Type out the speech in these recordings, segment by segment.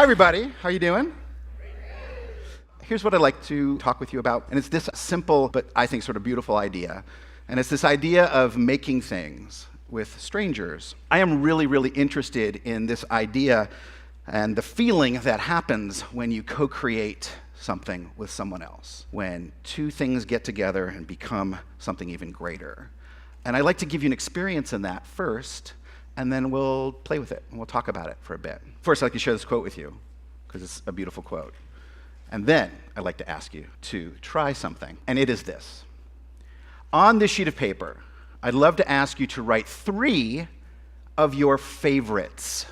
Hi, everybody. How you doing? Here's what I'd like to talk with you about, and it's this simple but I think sort of beautiful idea, and it's this idea of making things with strangers. I am really, really interested in this idea and the feeling that happens when you co-create something with someone else, when two things get together and become something even greater. And I'd like to give you an experience in that first, and then we'll play with it, and we'll talk about it for a bit. First, I'd like to share this quote with you, because it's a beautiful quote. And then I'd like to ask you to try something, and it is this. On this sheet of paper, I'd love to ask you to write 3 of your favorites.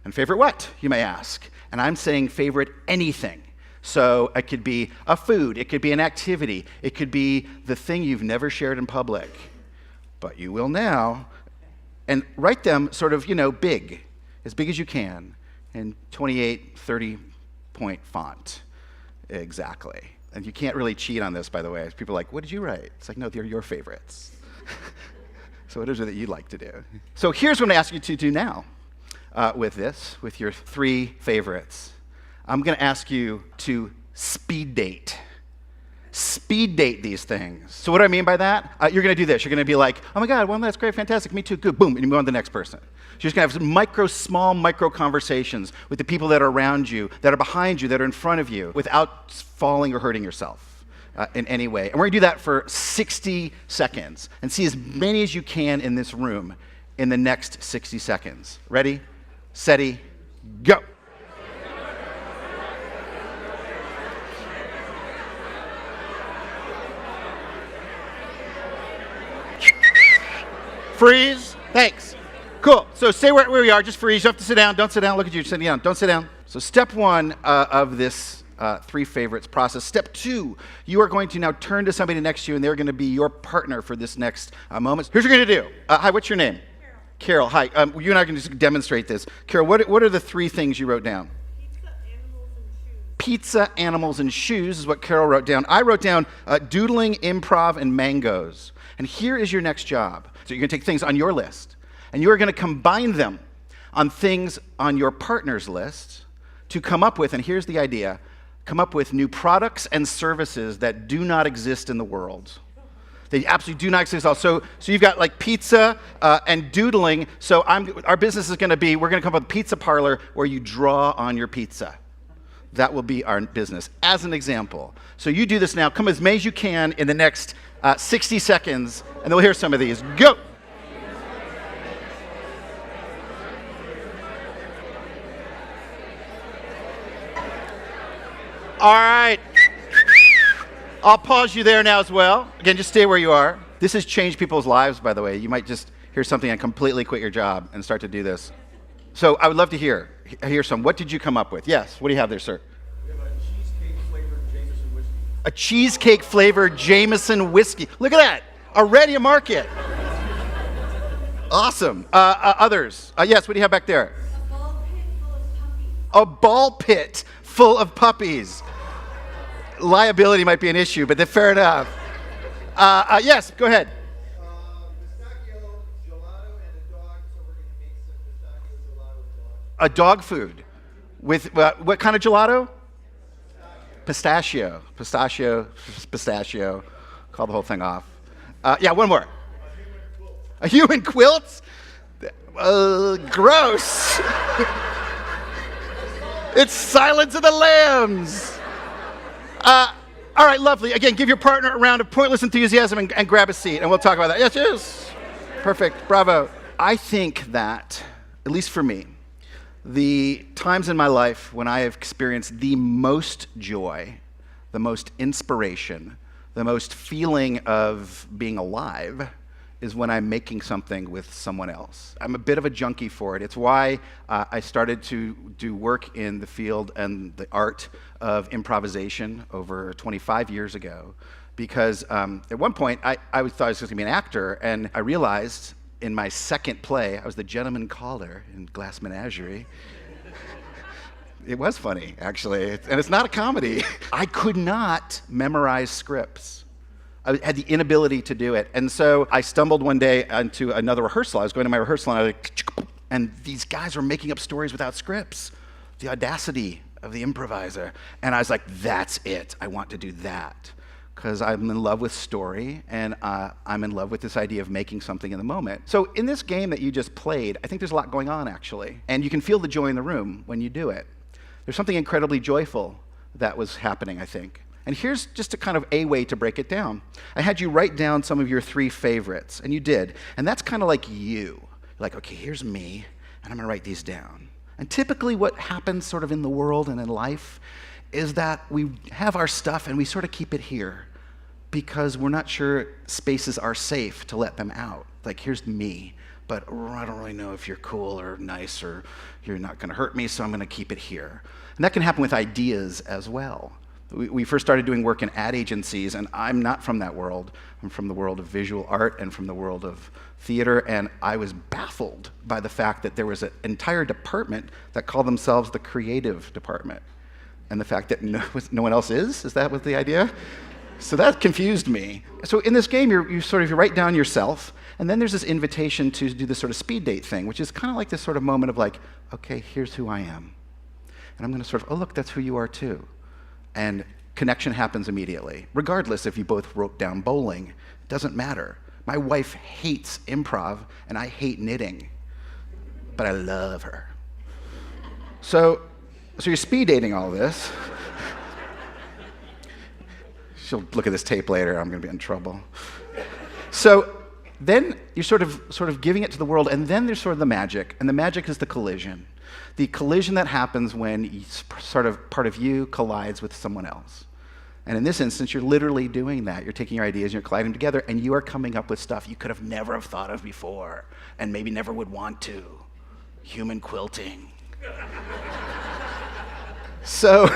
And favorite what, you may ask? And I'm saying favorite anything. So it could be a food, it could be an activity, it could be the thing you've never shared in public, but you will now. And write them sort of, big, as big as you can, in 28, 30-point font. Exactly. And you can't really cheat on this, by the way. People are like, what did you write? It's like, no, they're your favorites. So what is it that you'd like to do? So here's what I'm asking you to do now with your 3 favorites. I'm going to ask you to speed date. Speed date these things. So what do I mean by that? You're going to do this. You're going to be like, oh my God, well, that's great, fantastic, me too, good, boom, and you move on to the next person. You're just going to have small micro conversations with the people that are around you, that are behind you, that are in front of you, without falling or hurting yourself in any way. And we're going to do that for 60 seconds and see as many as you can in this room in the next 60 seconds. Ready, steady, go. Freeze. Thanks. Cool. So stay where we are. Just freeze. You have to sit down. Don't sit down. Look at you. Sitting down. Don't sit down. So step 1 of this 3 favorites process. Step 2, you are going to now turn to somebody next to you, and they're going to be your partner for this next moment. Here's what you're going to do. Hi, what's your name? Carol. Hi. You and I can just demonstrate this. Carol, what are the 3 things you wrote down? Pizza, animals, and shoes is what Carol wrote down. I wrote down doodling, improv, and mangoes. And here is your next job. So you're going to take things on your list, and you are going to combine them on things on your partner's list to come up with, and here's the idea, come up with new products and services that do not exist in the world. They absolutely do not exist at all. So you've got like pizza and doodling. So our business is going to be, we're going to come up with a pizza parlor where you draw on your pizza. That will be our business, as an example. So you do this now. Come as many as you can in the next 60 seconds, and then we'll hear some of these. Go! All right. I'll pause you there now as well. Again, just stay where you are. This has changed people's lives, by the way. You might just hear something and completely quit your job and start to do this. So I would love to hear some. What did you come up with? Yes, what do you have there, sir? We have a cheesecake-flavored Jameson whiskey. A cheesecake-flavored Jameson whiskey. Look at that. Already a market. Awesome. Others? Yes, what do you have back there? A ball pit full of puppies. Liability might be an issue, but fair enough. Yes, go ahead. Pistachio, gelato, and a dog, so we're going to make some pistachio gelato dog. A dog food. With what kind of gelato? Pistachio. Call the whole thing off. Yeah, one more. A human quilt? Gross. It's Silence of the Lambs. All right, lovely. Again, give your partner a round of pointless enthusiasm and grab a seat, and we'll talk about that. Yes, yes. Perfect. Bravo. I think that, at least for me, the times in my life when I have experienced the most joy, the most inspiration, the most feeling of being alive is when I'm making something with someone else. I'm a bit of a junkie for it. It's why I started to do work in the field and the art of improvisation over 25 years ago, because at one point I thought I was going to be an actor, and I realized in my second play, I was the gentleman caller in Glass Menagerie. It was funny, actually, and it's not a comedy. I could not memorize scripts. I had the inability to do it. And so I stumbled one day into another rehearsal. I was going to my rehearsal, and these guys were making up stories without scripts. the audacity of the improviser. And I was like, that's it. I want to do that. Because I'm in love with story, and I'm in love with this idea of making something in the moment. So in this game that you just played, I think there's a lot going on, actually. And you can feel the joy in the room when you do it. There's something incredibly joyful that was happening, I think. And here's just a kind of a way to break it down. I had you write down some of your 3 favorites, and you did. And that's kind of like you. You're like, okay, here's me, and I'm gonna write these down. And typically what happens sort of in the world and in life is that we have our stuff and we sort of keep it here because we're not sure spaces are safe to let them out. Like, here's me, but I don't really know if you're cool or nice or you're not gonna hurt me, so I'm gonna keep it here. And that can happen with ideas as well. We first started doing work in ad agencies, and I'm not from that world. I'm from the world of visual art and from the world of theater, and I was baffled by the fact that there was an entire department that called themselves the creative department. And the fact that no one else is that was the idea? So that confused me. So in this game, you write down yourself, and then there's this invitation to do this sort of speed date thing, which is kind of like this sort of moment of like, okay, here's who I am. And I'm gonna sort of, oh look, that's who you are too. And connection happens immediately, regardless if you both wrote down bowling. It doesn't matter. My wife hates improv, and I hate knitting, but I love her. So you're speed dating all this. She'll look at this tape later, I'm gonna be in trouble. So then you're sort of giving it to the world, and then there's sort of the magic, and the magic is the collision. The collision that happens when part of you collides with someone else. And in this instance, you're literally doing that. You're taking your ideas and you're colliding them together, and you are coming up with stuff you could have never have thought of before, and maybe never would want to. Human quilting. So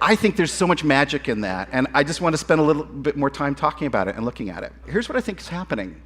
I think there's so much magic in that, and I just want to spend a little bit more time talking about it and looking at it. Here's what I think is happening.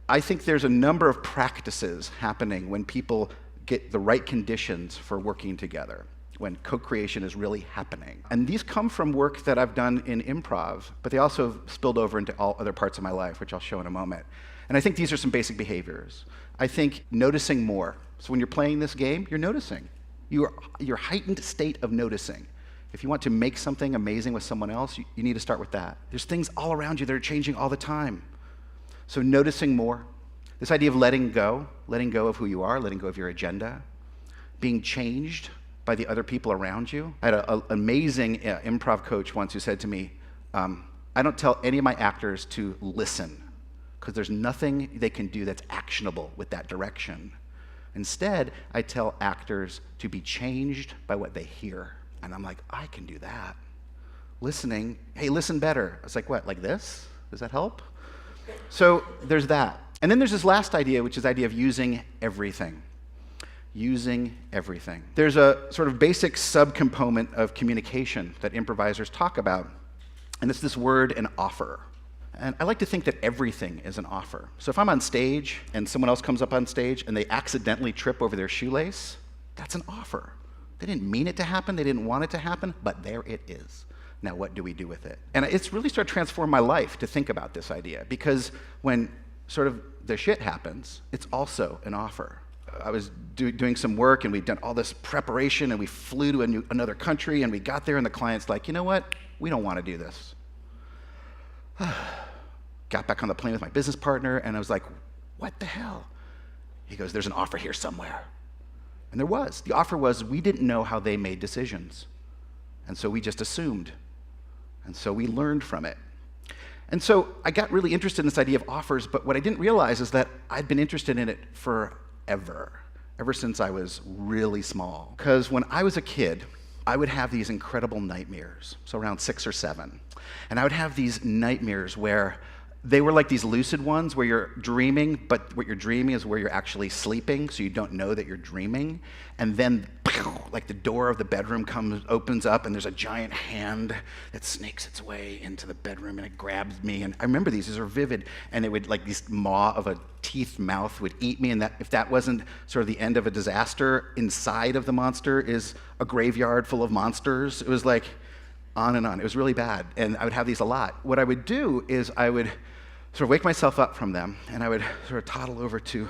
I think there's a number of practices happening when people get the right conditions for working together, when co-creation is really happening. And these come from work that I've done in improv, but they also spilled over into all other parts of my life, which I'll show in a moment. And I think these are some basic behaviors. I think noticing more. So when you're playing this game, you're noticing. Your heightened state of noticing. If you want to make something amazing with someone else, you need to start with that. There's things all around you that are changing all the time. So noticing more. This idea of letting go of who you are, letting go of your agenda, being changed by the other people around you. I had an amazing improv coach once who said to me, I don't tell any of my actors to listen, because there's nothing they can do that's actionable with that direction. Instead, I tell actors to be changed by what they hear. And I'm like, I can do that. Listening, hey, listen better. It's like, what, like this? Does that help? So there's that. And then there's this last idea, which is the idea of using everything. Using everything. There's a sort of basic subcomponent of communication that improvisers talk about, and it's this word, an offer. And I like to think that everything is an offer. So if I'm on stage and someone else comes up on stage and they accidentally trip over their shoelace, that's an offer. They didn't mean it to happen, they didn't want it to happen, but there it is. Now what do we do with it? And it's really started to transform my life to think about this idea, because when sort of the shit happens, it's also an offer. I was doing some work, and we'd done all this preparation, and we flew to another country, and we got there, and the client's like, you know what? We don't want to do this. Got back on the plane with my business partner, and I was like, what the hell? He goes, there's an offer here somewhere. And there was. The offer was, we didn't know how they made decisions. And so we just assumed. And so we learned from it. And so I got really interested in this idea of offers, but what I didn't realize is that I'd been interested in it forever, ever since I was really small. Because when I was a kid, I would have these incredible nightmares, so around 6 or 7. And I would have these nightmares where they were like these lucid ones where you're dreaming, but what you're dreaming is where you're actually sleeping, so you don't know that you're dreaming. And then, like the door of the bedroom opens up, and there's a giant hand that snakes its way into the bedroom, and it grabs me. And I remember these are vivid, and it would, like this maw of a teeth mouth would eat me, and that if that wasn't sort of the end of a disaster, inside of the monster is a graveyard full of monsters. It was like on and on. It was really bad, and I would have these a lot. What I would do is I would sort of wake myself up from them, and I would sort of toddle over to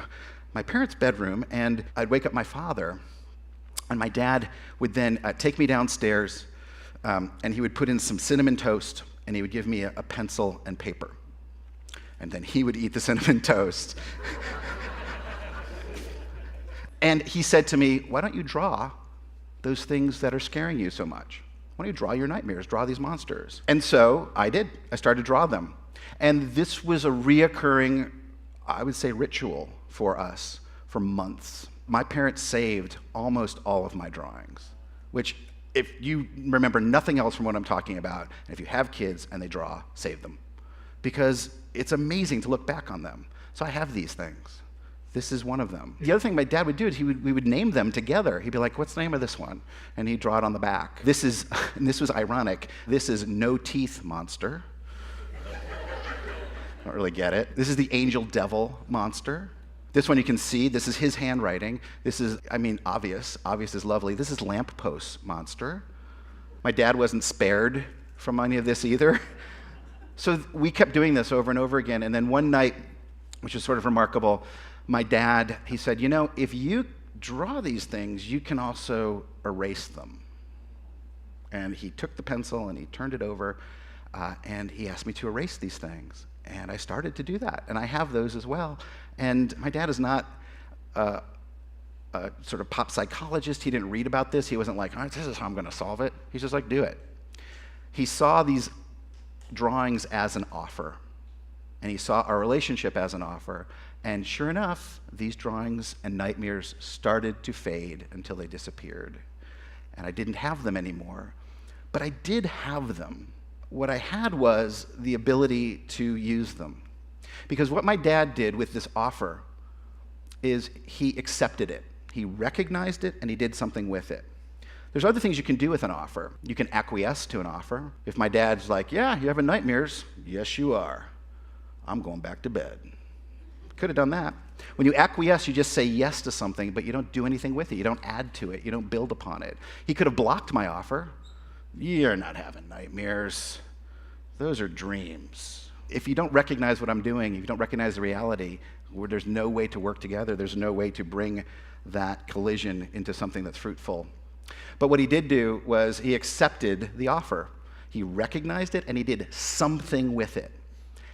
my parents' bedroom, and I'd wake up my father, And my dad would then take me downstairs, and he would put in some cinnamon toast, and he would give me a pencil and paper. And then he would eat the cinnamon toast. And he said to me, why don't you draw those things that are scaring you so much? Why don't you draw your nightmares, draw these monsters? And so I did. I started to draw them. And this was a reoccurring, I would say, ritual for us for months. My parents saved almost all of my drawings, which if you remember nothing else from what I'm talking about, and if you have kids and they draw, save them. Because it's amazing to look back on them. So I have these things. This is one of them. The other thing my dad would do is we would name them together. He'd be like, what's the name of this one? And he'd draw it on the back. This is, and this was ironic, this is No Teeth Monster. Don't really get it. This is the Angel Devil Monster. This one you can see, this is his handwriting. This is, obvious. Obvious is lovely. This is Lamppost Monster. My dad wasn't spared from any of this either. So we kept doing this over and over again. And then one night, which is sort of remarkable, my dad, he said, if you draw these things, you can also erase them. And he took the pencil and he turned it over, and he asked me to erase these things. And I started to do that, and I have those as well. And my dad is not a sort of pop psychologist. He didn't read about this. He wasn't like, this is how I'm going to solve it. He's just like, do it. He saw these drawings as an offer, and he saw our relationship as an offer. And sure enough, these drawings and nightmares started to fade until they disappeared. And I didn't have them anymore, but I did have them. What I had was the ability to use them. Because what my dad did with this offer is he accepted it. He recognized it, and he did something with it. There's other things you can do with an offer. You can acquiesce to an offer. If my dad's like, yeah, you having nightmares? Yes, you are. I'm going back to bed. Could have done that. When you acquiesce, you just say yes to something, but you don't do anything with it. You don't add to it. You don't build upon it. He could have blocked my offer. You're not having nightmares. Those are dreams. If you don't recognize what I'm doing, if you don't recognize the reality, where there's no way to work together, there's no way to bring that collision into something that's fruitful. But what he did do was he accepted the offer. He recognized it, and he did something with it.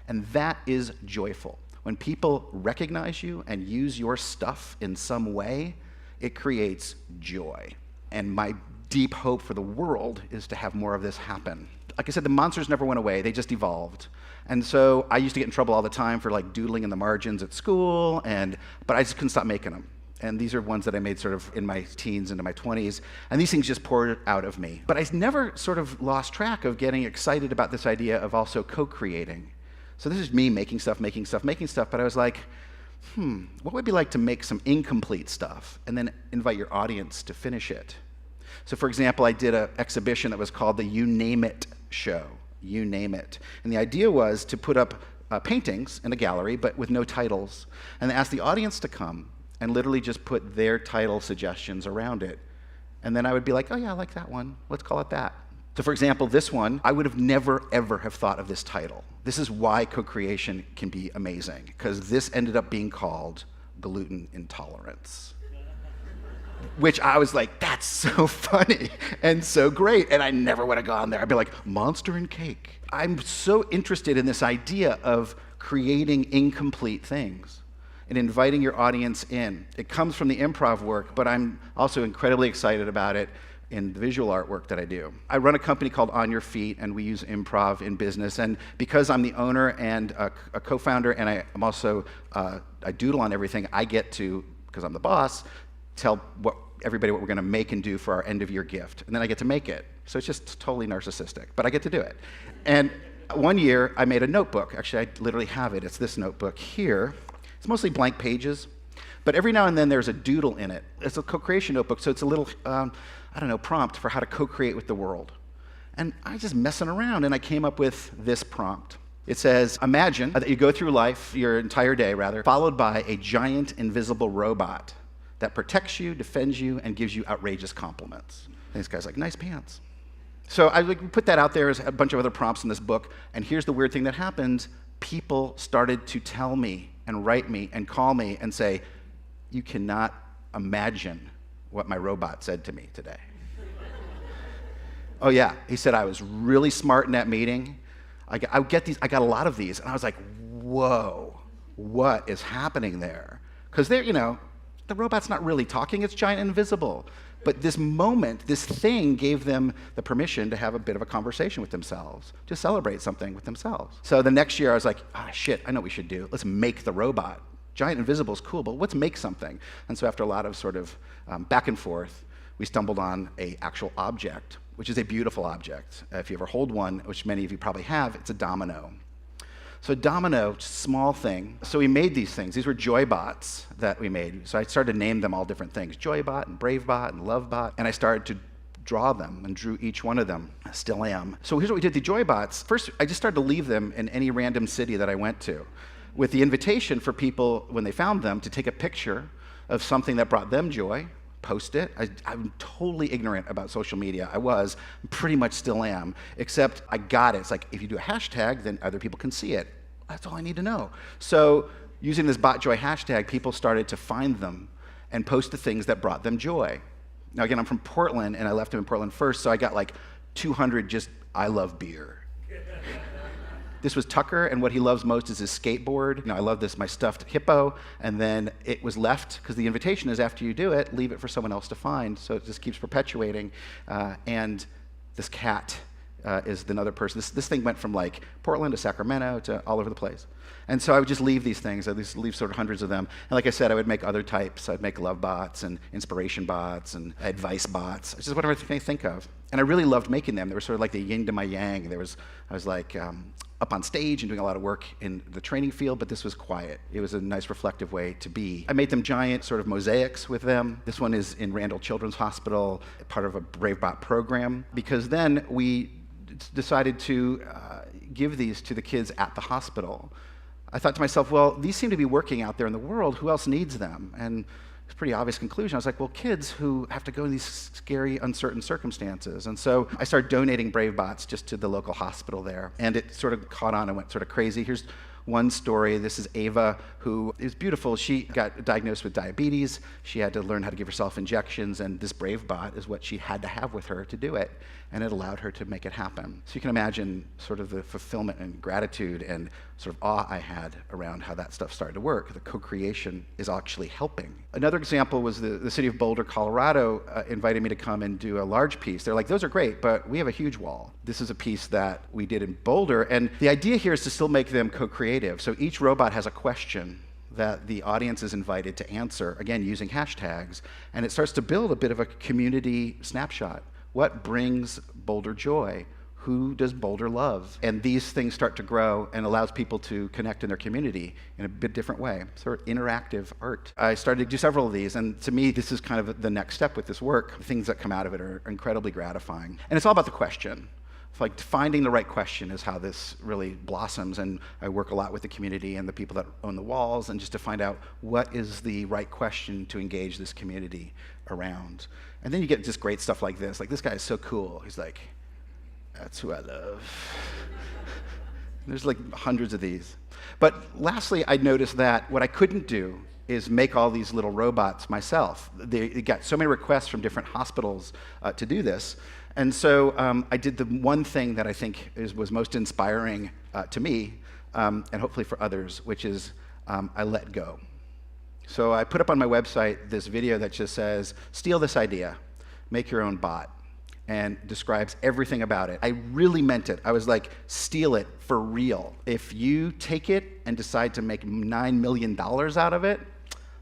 And that is joyful. When people recognize you and use your stuff in some way, it creates joy. And my deep hope for the world is to have more of this happen. Like I said, the monsters never went away, they just evolved. And so I used to get in trouble all the time for doodling in the margins at school, but I just couldn't stop making them. And these are ones that I made sort of in my teens into my 20s, and these things just poured out of me. But I never sort of lost track of getting excited about this idea of also co-creating. So this is me making stuff, but I was like, what would it be like to make some incomplete stuff and then invite your audience to finish it? So for example, I did an exhibition that was called the You Name It show, You Name It. And the idea was to put up paintings in a gallery, but with no titles, and ask the audience to come and literally just put their title suggestions around it. And then I would be like, oh yeah, I like that one. Let's call it that. So for example, this one, I would have never, ever have thought of this title. This is why co-creation can be amazing, because this ended up being called gluten intolerance. Which I was like, that's so funny and so great, and I never would have gone there. I'd be like, monster and cake. I'm so interested in this idea of creating incomplete things and inviting your audience in. It comes from the improv work, but I'm also incredibly excited about it in the visual artwork that I do. I run a company called On Your Feet, and we use improv in business. And because I'm the owner and a co-founder, and I'm also, I doodle on everything, I get to, because I'm the boss, tell everybody what we're going to make and do for our end-of-year gift. And then I get to make it. So it's just totally narcissistic, but I get to do it. And one year, I made a notebook. Actually, I literally have it. It's this notebook here. It's mostly blank pages, but every now and then there's a doodle in it. It's a co-creation notebook, so it's a little, prompt for how to co-create with the world. And I was just messing around, and I came up with this prompt. It says, imagine that you go through life, your entire day rather, followed by a giant invisible robot that protects you, defends you, and gives you outrageous compliments. And this guy's like, nice pants. So I put that out there as a bunch of other prompts in this book, and here's the weird thing that happened. People started to tell me and write me and call me and say, you cannot imagine what my robot said to me today. Oh yeah, he said I was really smart in that meeting. I got a lot of these, and I was like, whoa, what is happening there? Because the robot's not really talking, it's giant and invisible. But this moment, this thing gave them the permission to have a bit of a conversation with themselves, to celebrate something with themselves. So the next year I was like, shit, I know what we should do. Let's make the robot. Giant invisible is cool, but let's make something. And so after a lot of sort of back and forth, we stumbled on an actual object, which is a beautiful object. If you ever hold one, which many of you probably have, it's a domino. So a domino, small thing. So we made these things. These were Joybots that we made. So I started to name them all different things. Joybot and Bravebot and Lovebot. And I started to draw them and drew each one of them. I still am. So here's what we did. The Joybots, first I just started to leave them in any random city that I went to with the invitation for people, when they found them, to take a picture of something that brought them joy, post it. I'm totally ignorant about social media. Pretty much still am, except I got it. It's like, if you do a hashtag, then other people can see it. That's all I need to know. So using this BotJoy hashtag, people started to find them and post the things that brought them joy. Now again, I'm from Portland, and I left them in Portland first, so I got like 200 just, I love beer. This was Tucker, and what he loves most is his skateboard. I love this, my stuffed hippo, and then it was left, because the invitation is after you do it, leave it for someone else to find, so it just keeps perpetuating. And this cat is another person. This thing went from like Portland to Sacramento to all over the place. And so I would just leave these things. I would just leave sort of hundreds of them. And like I said, I would make other types. I'd make love bots and inspiration bots and advice bots, just whatever I can think of. And I really loved making them. They were sort of like the yin to my yang. I was like up on stage and doing a lot of work in the training field, but this was quiet. It was a nice reflective way to be. I made them giant sort of mosaics with them. This one is in Randall Children's Hospital, part of a BraveBot program, because then we decided to give these to the kids at the hospital. I thought to myself, well, these seem to be working out there in the world. Who else needs them? And it's a pretty obvious conclusion. I was like, well, kids who have to go in these scary, uncertain circumstances. And so I started donating BraveBots just to the local hospital there. And it sort of caught on and went sort of crazy. Here's one story. This is Ava, who is beautiful. She got diagnosed with diabetes. She had to learn how to give herself injections, and this BraveBot is what she had to have with her to do it. And it allowed her to make it happen. So you can imagine sort of the fulfillment and gratitude and sort of awe I had around how that stuff started to work. The co-creation is actually helping. Another example was the city of Boulder, Colorado invited me to come and do a large piece. They're like, those are great, but we have a huge wall. This is a piece that we did in Boulder, and the idea here is to still make them co-creative. So each robot has a question that the audience is invited to answer, again, using hashtags, and it starts to build a bit of a community snapshot. What brings Boulder joy? Who does Boulder love? And these things start to grow and allows people to connect in their community in a bit different way, sort of interactive art. I started to do several of these, and to me, this is kind of the next step with this work. The things that come out of it are incredibly gratifying. And it's all about the question. It's like finding the right question is how this really blossoms, and I work a lot with the community and the people that own the walls, and just to find out what is the right question to engage this community around. And then you get just great stuff like this. Like, this guy is so cool. He's like, that's who I love. There's like hundreds of these. But lastly, I noticed that what I couldn't do is make all these little robots myself. They got so many requests from different hospitals to do this. And so I did the one thing that I think was most inspiring to me, and hopefully for others, which is I let go. So I put up on my website this video that just says, steal this idea, make your own bot, and describes everything about it. I really meant it. I was like, steal it for real. If you take it and decide to make $9 million out of it,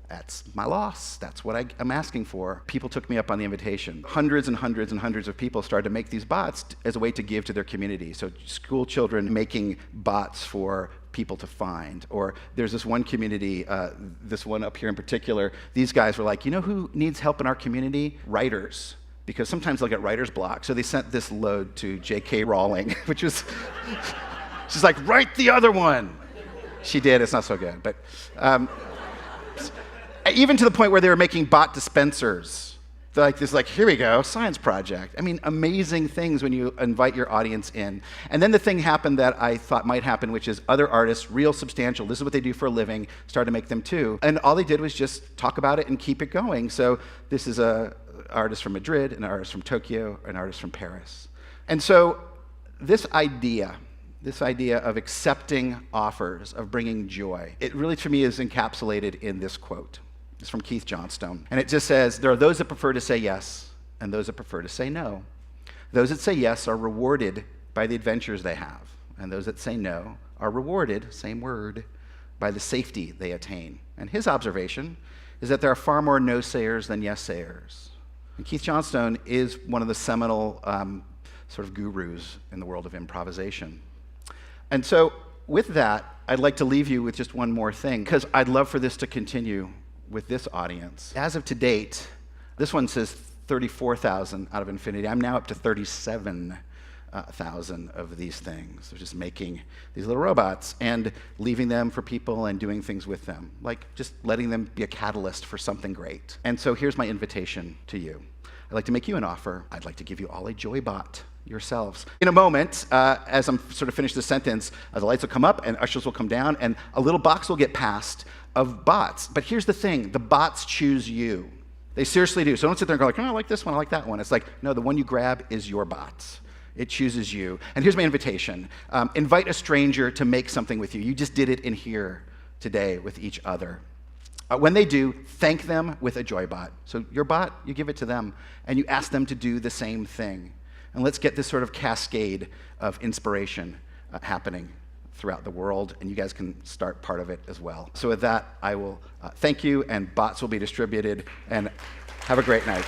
that's my loss. That's what I'm asking for. People took me up on the invitation. Hundreds and hundreds and hundreds of people started to make these bots as a way to give to their community. So school children making bots for people to find. Or there's this one community, this one up here in particular, these guys were like, you know who needs help in our community? Writers. Because sometimes they'll get writer's block. So they sent this load to J.K. Rowling, which was, she's like, write the other one. She did, it's not so good. But even to the point where they were making bot dispensers. They're like, this, like, here we go, science project. I mean, amazing things when you invite your audience in. And then the thing happened that I thought might happen, which is other artists, real substantial, this is what they do for a living, started to make them too. And all they did was just talk about it and keep it going. So this is a artist from Madrid, an artist from Tokyo, an artist from Paris. And so this idea of accepting offers, of bringing joy, it really to me is encapsulated in this quote. It's from Keith Johnstone. And it just says, there are those that prefer to say yes and those that prefer to say no. Those that say yes are rewarded by the adventures they have, and those that say no are rewarded, same word, by the safety they attain. And his observation is that there are far more no-sayers than yes-sayers. And Keith Johnstone is one of the seminal sort of gurus in the world of improvisation. And so with that, I'd like to leave you with just one more thing, because I'd love for this to continue with this audience. As of to date, this one says 34,000 out of infinity. I'm now up to 37,000 of these things. They're just making these little robots and leaving them for people and doing things with them, like just letting them be a catalyst for something great. And so here's my invitation to you. I'd like to make you an offer. I'd like to give you all a JoyBot yourselves. In a moment, as I'm sort of finished the sentence, the lights will come up and ushers will come down and a little box will get passed of bots. But here's the thing, the bots choose you. They seriously do. So don't sit there and go like, oh, I like this one, I like that one. It's like, no, the one you grab is your bot. It chooses you. And here's my invitation. Invite a stranger to make something with you. You just did it in here today with each other. When they do, thank them with a JoyBot. So your bot, you give it to them, and you ask them to do the same thing. And let's get this sort of cascade of inspiration happening throughout the world, and you guys can start part of it as well. So with that, I will thank you, and bots will be distributed, and have a great night.